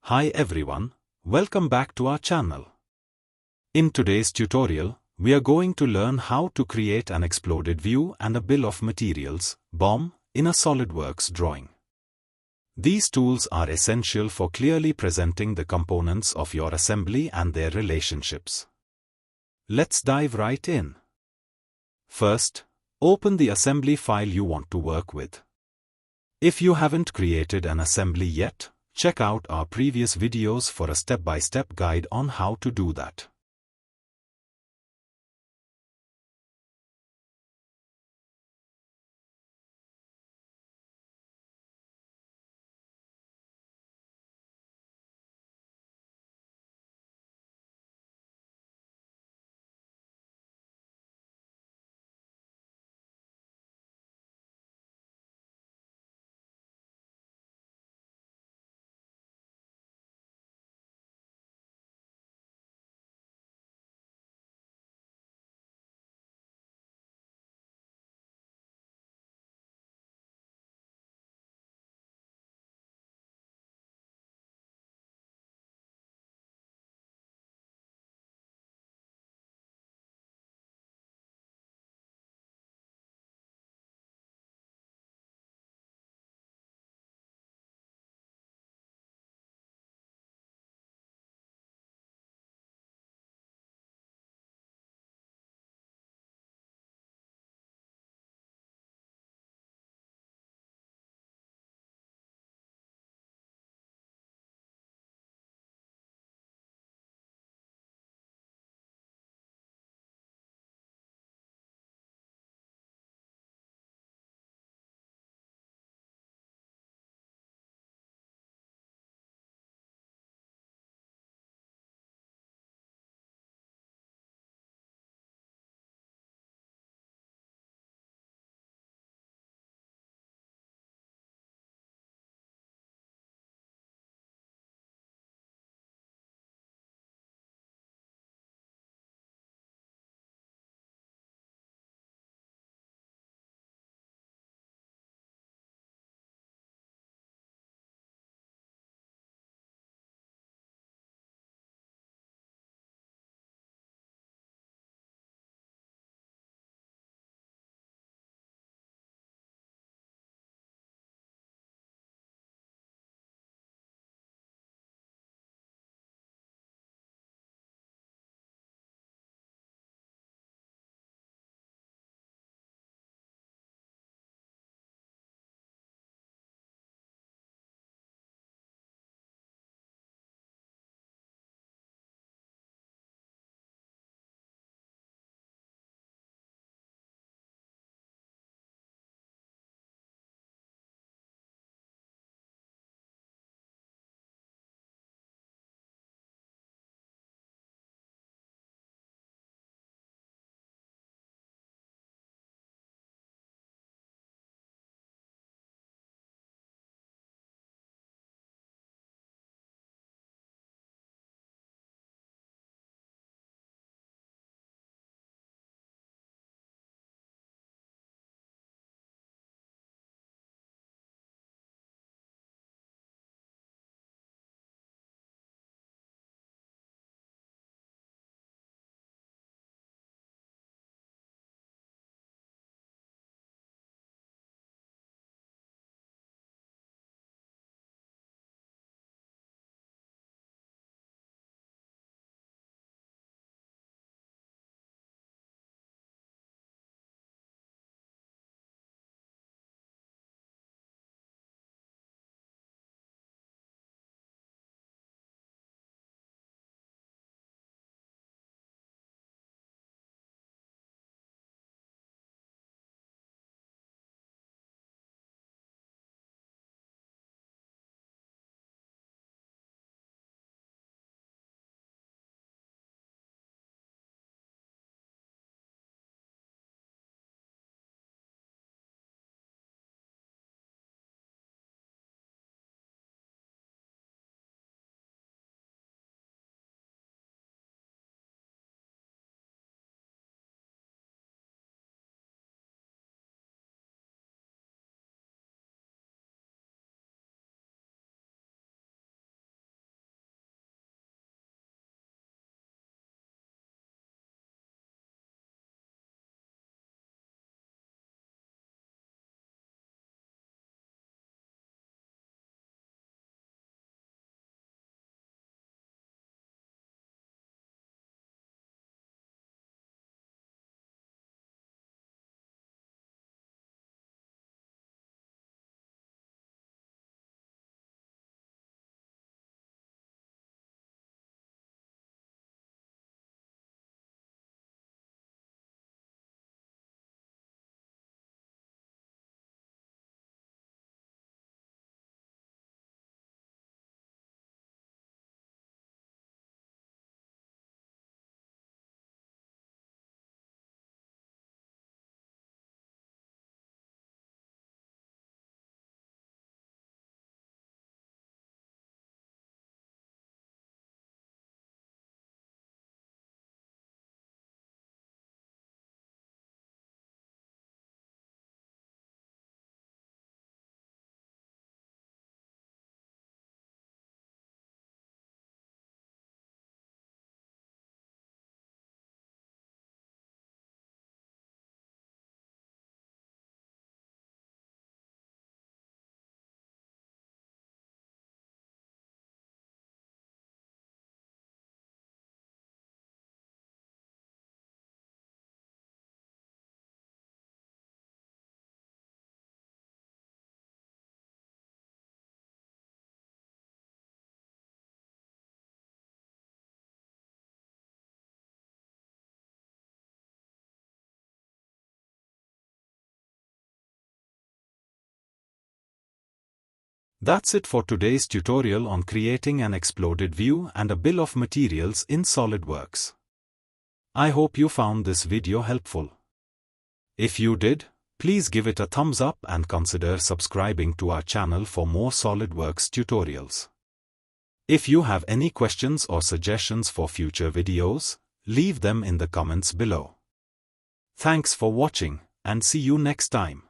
Hi everyone, welcome back to our channel. In today's tutorial, we are going to learn how to create an exploded view and a bill of materials, BOM, in a SolidWorks drawing. These tools are essential for clearly presenting the components of your assembly and their relationships. Let's dive right in. First, open the assembly file you want to work with. If you haven't created an assembly yet, check out our previous videos for a step-by-step guide on how to do that. That's it for today's tutorial on creating an exploded view and a bill of materials in SolidWorks. I hope you found this video helpful. If you did, please give it a thumbs up and consider subscribing to our channel for more SolidWorks tutorials. If you have any questions or suggestions for future videos, leave them in the comments below. Thanks for watching, and see you next time.